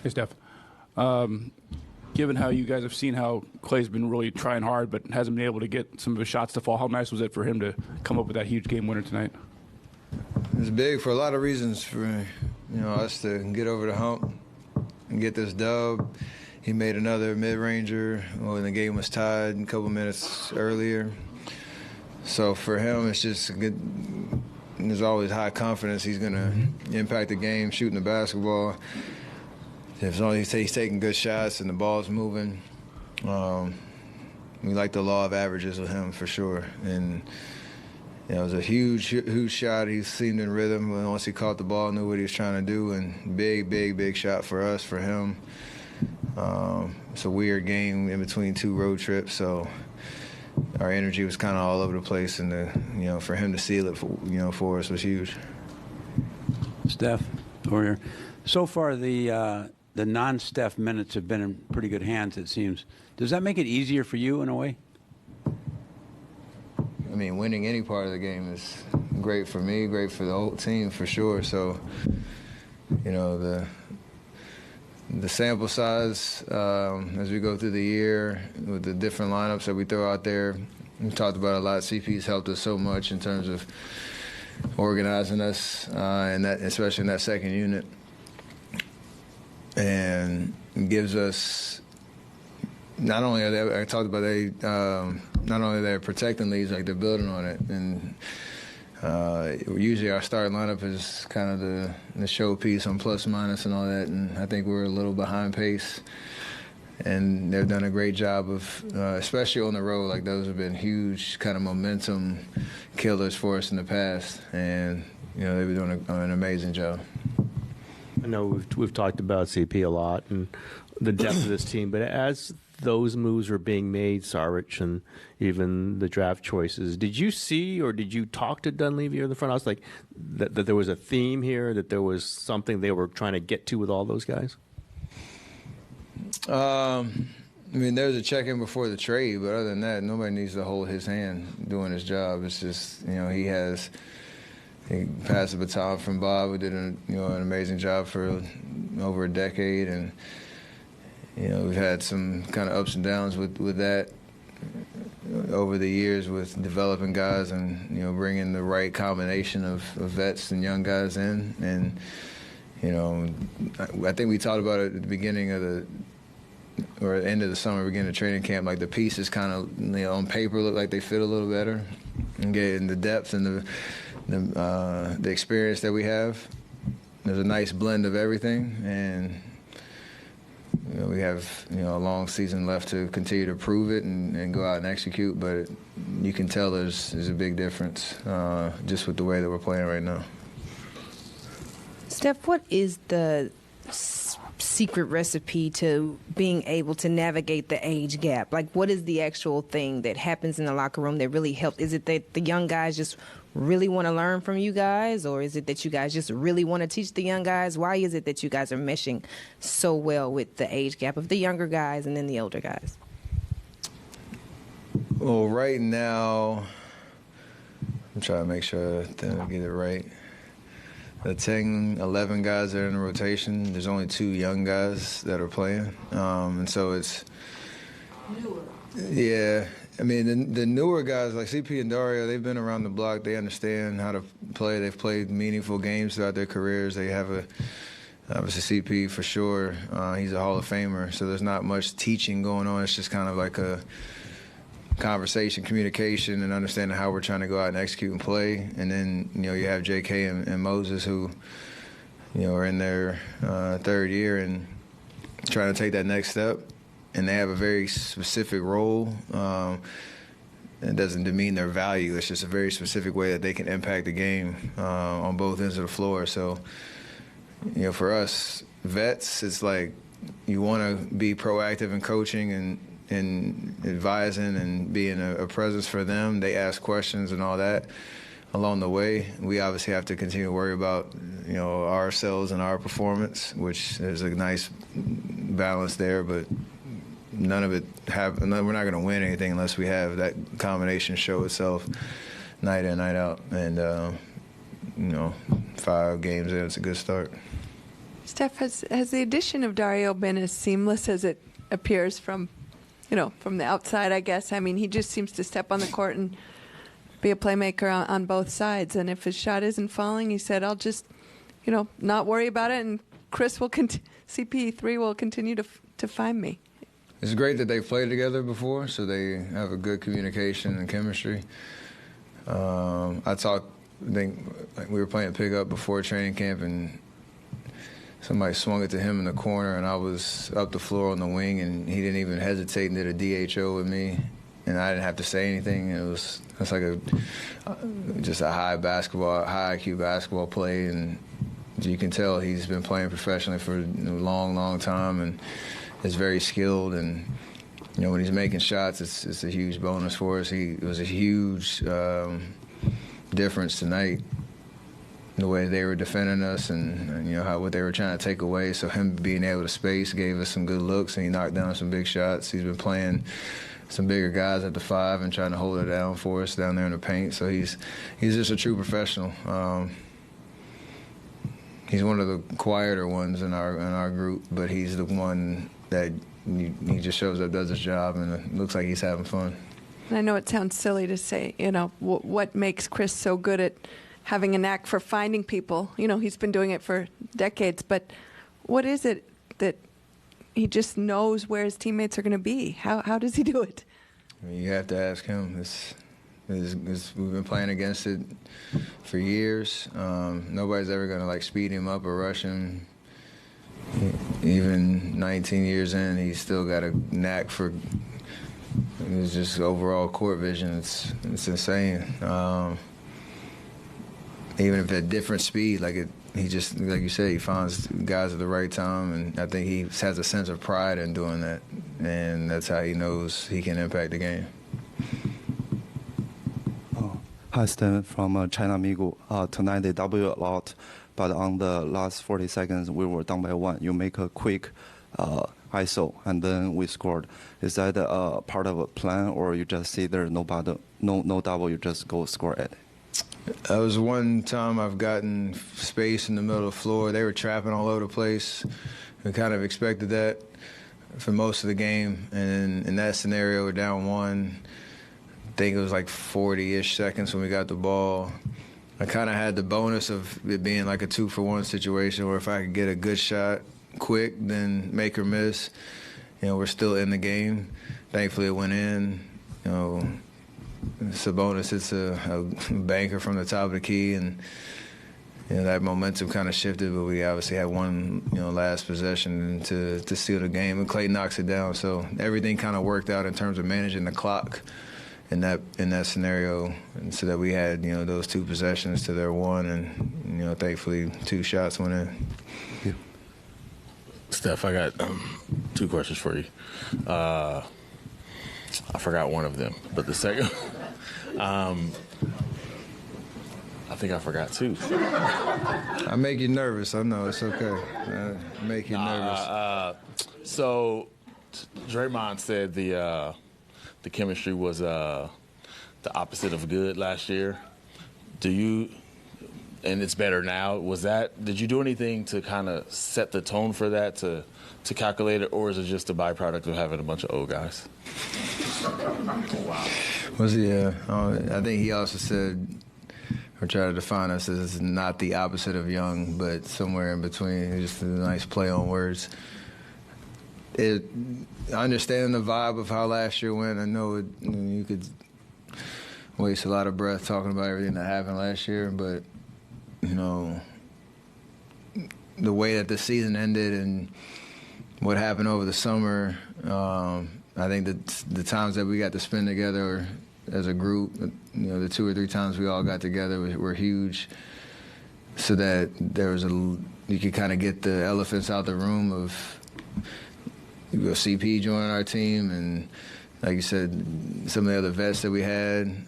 Hey, Steph. Given how you guys have seen how Klay's been really trying hard but hasn't been able to get some of his shots to fall, how nice was it for him to come up with that huge game winner tonight? It's big for a lot of reasons for us to get over the hump and get this dub. He made another mid-ranger when the game was tied a couple minutes earlier. So for him, it's just good. There's always high confidence he's going to impact the game shooting the basketball. As long as he's taking good shots and the ball's moving, we like the law of averages with him for sure. And it was a huge shot. He seemed in rhythm. Once he caught the ball, knew what he was trying to do, and big shot for us, for him. It's a weird game in between two road trips, so our energy was kind of all over the place, and for him to seal it for us was huge. Steph, over here. So far, the non-Steph minutes have been in pretty good hands, it seems. Does that make it easier for you in a way? I mean, winning any part of the game is great for me, great for the whole team for sure. So, the sample size as we go through the year with the different lineups that we throw out there, we talked about it a lot. CP's helped us so much in terms of organizing us, and that, especially in that second unit, and gives us. Not only are they, I talked about not only they're protecting leads, like they're building on it, and usually our starting lineup is kind of the showpiece on plus minus and all that, and I think we're a little behind pace, and they've done a great job of, especially on the road, like those have been huge kind of momentum killers for us in the past, and they've been doing an amazing job. I know we've talked about CP a lot and the depth of this team, but as those moves were being made, Saric and even the draft choices, did you see or did you talk to Dunleavy or the front office like that there was a theme here, that there was something they were trying to get to with all those guys? I mean, there was a check-in before the trade, but other than that, nobody needs to hold his hand doing his job. It's just, he passed the baton from Bob, who did an amazing job for over a decade, and we've had some kind of ups and downs with that over the years with developing guys and bringing the right combination of vets and young guys in, and I think we talked about it at the beginning of or at the end of the summer, beginning of training camp, like the pieces kind of on paper look like they fit a little better, and getting the depth and the experience that we have. There's a nice blend of everything, and we have a long season left to continue to prove it and go out and execute. But you can tell there's a big difference just with the way that we're playing right now. Steph, what is the secret recipe to being able to navigate the age gap? Like, what is the actual thing that happens in the locker room that really helps? Is it that the young guys just really want to learn from you guys, or is it that you guys just really want to teach the young guys? Why is it that you guys are meshing so well with the age gap of the younger guys and then the older guys? Well, right now, I'm trying to make sure that I get it right. The 10, 11 guys that are in the rotation, there's only 2 young guys that are playing. And so it's... Newer. Yeah. I mean, the newer guys like CP and Dario, they've been around the block. They understand how to play. They've played meaningful games throughout their careers. They have obviously CP for sure. He's a Hall of Famer, so there's not much teaching going on. It's just kind of like a conversation, communication, and understanding how we're trying to go out and execute and play. And then, you have JK and Moses who, are in their third year and trying to take that next step. And they have a very specific role. It doesn't demean their value. It's just a very specific way that they can impact the game on both ends of the floor. So, for us vets, it's like you want to be proactive in coaching and advising and being a presence for them. They ask questions and all that along the way. We obviously have to continue to worry about ourselves and our performance, which is a nice balance there, but none of it we're not going to win anything unless we have that combination show itself night in, night out. And 5 games in, it's a good start. Steph, has the addition of Dario been as seamless as it appears from the outside, I guess? I mean, he just seems to step on the court and be a playmaker on both sides. And if his shot isn't falling, he said, I'll just, not worry about it, and Chris will CP3 will continue to find me. It's great that they've played together before, so they have a good communication and chemistry. I think we were playing pickup before training camp, and somebody swung it to him in the corner, and I was up the floor on the wing, and he didn't even hesitate and did a DHO with me, and I didn't have to say anything. It's like just a high IQ basketball play, and you can tell he's been playing professionally for a long, long time, and is very skilled. And when he's making shots, it's a huge bonus for us. It was a huge difference tonight, the way they were defending us, and what they were trying to take away. So him being able to space gave us some good looks, and he knocked down some big shots. He's been playing some bigger guys at the 5 and trying to hold it down for us down there in the paint. So he's just a true professional. He's one of the quieter ones in our group, but he's the one that he just shows up, does his job, and it looks like he's having fun. And I know it sounds silly to say, what makes Chris so good at having a knack for finding people. He's been doing it for decades, but what is it that he just knows where his teammates are going to be? How does he do it? You have to ask him. We've been playing against it for years. Nobody's ever going to speed him up or rush him. Even 19 years in, he's still got a knack for It's just overall court vision. It's insane. Even if at different speed, he just, like you said, he finds guys at the right time, and I think he has a sense of pride in doing that, and that's how he knows he can impact the game. Hi, Stan from China Migu. Tonight they double you a lot, but on the last 40 seconds we were down by 1. You make a quick ISO, and then we scored. Is that part of a plan, or you just see there's no double, you just go score it? That was one time I've gotten space in the middle of the floor. They were trapping all over the place. We kind of expected that for most of the game. And in that scenario, we're down 1. I think it was 40-ish seconds when we got the ball. I kind of had the bonus of it being a 2-for-1 situation, where if I could get a good shot quick, then make or miss, we're still in the game. Thankfully, it went in. Sabonis hits a banker from the top of the key, and that momentum kind of shifted. But we obviously had one last possession to seal the game, and Klay knocks it down. So everything kind of worked out in terms of managing the clock in that scenario, and so that we had those 2 possessions to their 1, and thankfully 2 shots went in. Yeah. Steph, I got 2 questions for you. I forgot one of them, but the second, I think I forgot 2. I make you nervous. I know, it's okay. I make you nervous. So Draymond said the chemistry was the opposite of good last year. And it's better now. Did you do anything to kind of set the tone for that, to calculate it, or is it just a byproduct of having a bunch of old guys? Wow. I think he also said, or tried to define us as not the opposite of young, but somewhere in between. Just a nice play on words. Understanding the vibe of how last year went, I know you could waste a lot of breath talking about everything that happened last year, but the way that the season ended and what happened over the summer, I think that the times that we got to spend together as a group, the 2 or 3 times we all got together were huge, so that you could kind of get the elephants out the room of CP joining our team, and like you said, some of the other vets that we had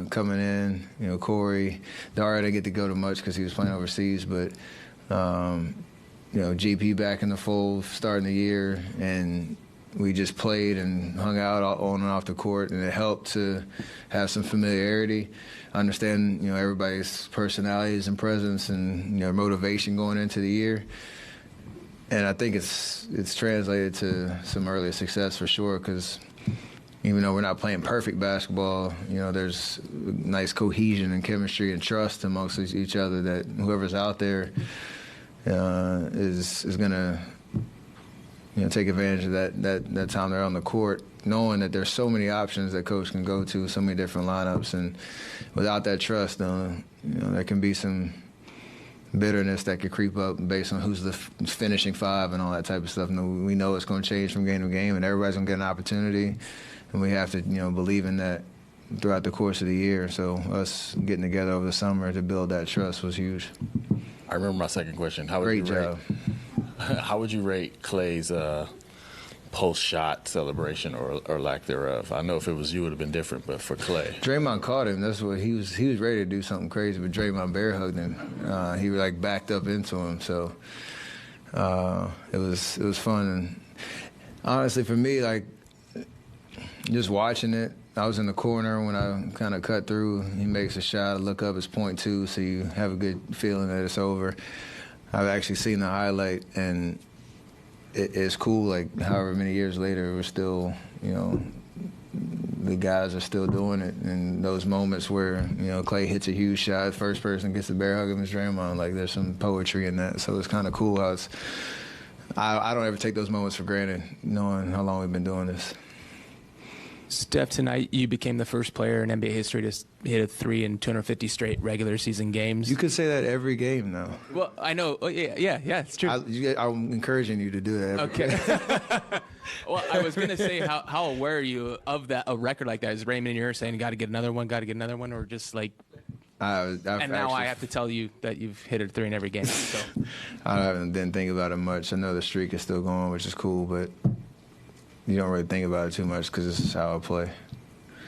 coming in, Corey. Dario didn't get to go to much because he was playing overseas, but GP back in the fold starting the year, and we just played and hung out on and off the court, and it helped to have some familiarity, understand everybody's personalities and presence and motivation going into the year. And I think it's translated to some earlier success for sure, because even though we're not playing perfect basketball, there's nice cohesion and chemistry and trust amongst each other that whoever's out there is going to take advantage of that time they're on the court, knowing that there's so many options that coach can go to, so many different lineups, and without that trust, there can be some bitterness that could creep up based on who's the finishing five and all that type of stuff. And we know it's going to change from game to game, and everybody's going to get an opportunity, and we have to believe in that throughout the course of the year. So us getting together over the summer to build that trust was huge. I remember my second question. Great job. How would you rate Klay's post-shot celebration or lack thereof? I know if it was you, it would have been different, but for Klay. Draymond caught him. That's what he was ready to do something crazy, but Draymond bear hugged him. He backed up into him, so it was fun. And honestly, for me, just watching it, I was in the corner when I kind of cut through. He makes a shot. I look up, it's .2, so you have a good feeling that it's over. I've actually seen the highlight, and it's cool. However many years later, we're still, the guys are still doing it. And those moments where, Klay hits a huge shot, first person gets the bear hug of his Draymond, there's some poetry in that. So it's kind of cool how I don't ever take those moments for granted, knowing how long we've been doing this. Steph, tonight you became the first player in NBA history to hit a 3 in 250 straight regular season games. You could say that every game, though. Well, I know. Oh, yeah, it's true. I'm encouraging you to do that every game. Well, I was going to say, how aware are you of a record like that? Is Raymond in your ear saying, got to get another one, or just now I have to tell you that you've hit a 3 in every game. So. I didn't think about it much. I know the streak is still going, which is cool, but you don't really think about it too much because this is how I play.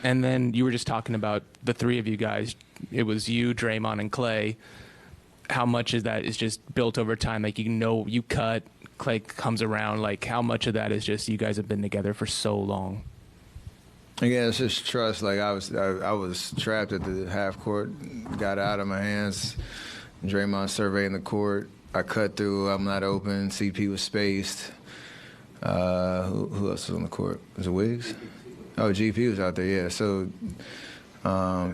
And then you were just talking about the three of you guys. It was you, Draymond, and Klay. How much of that is just built over time? You cut, Klay comes around. How much of that is just you guys have been together for so long? Again, it's just trust. I was trapped at the half court, got out of my hands. Draymond surveying the court. I cut through. I'm not open. CP was spaced. Who else was on the court? Was it Wiggs? Oh, GP was out there, yeah. So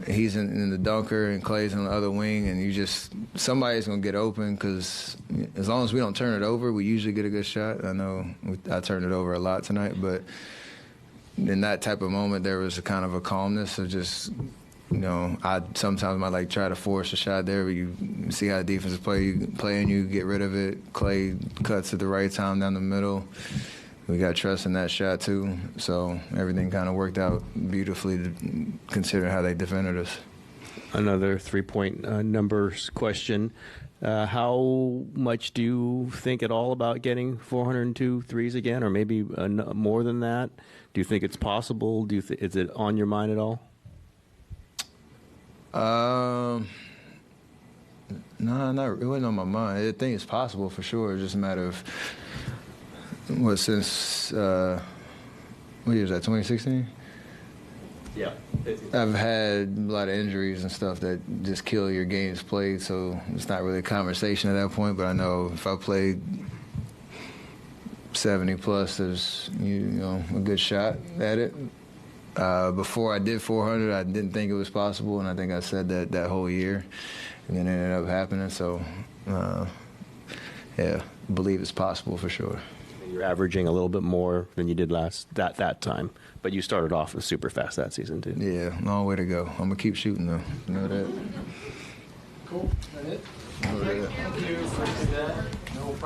he's in the dunker and Klay's on the other wing, and somebody's going to get open because as long as we don't turn it over, we usually get a good shot. I know I turned it over a lot tonight, but in that type of moment, there was a kind of a calmness of just, I sometimes might try to force a shot there, but you see how the defense is playing, you get rid of it. Klay cuts at the right time down the middle. We got trust in that shot, too. So everything kind of worked out beautifully considering how they defended us. Another three-point numbers question. How much do you think at all about getting 402 threes again, or maybe more than that? Do you think it's possible? Is it on your mind at all? No, it wasn't on my mind. I think it's possible for sure. It's just a matter of since what year was that? 2016. Yeah. I've had a lot of injuries and stuff that just kill your games played, so it's not really a conversation at that point. But I know if I played 70 plus, there's a good shot at it. Before I did 400, I didn't think it was possible, and I think I said that whole year, and then it ended up happening. So, believe it's possible for sure. You're averaging a little bit more than you did that time, but you started off super fast that season too. Yeah, long way to go. I'm gonna keep shooting though. You know that. Cool. That it? Thank you for that.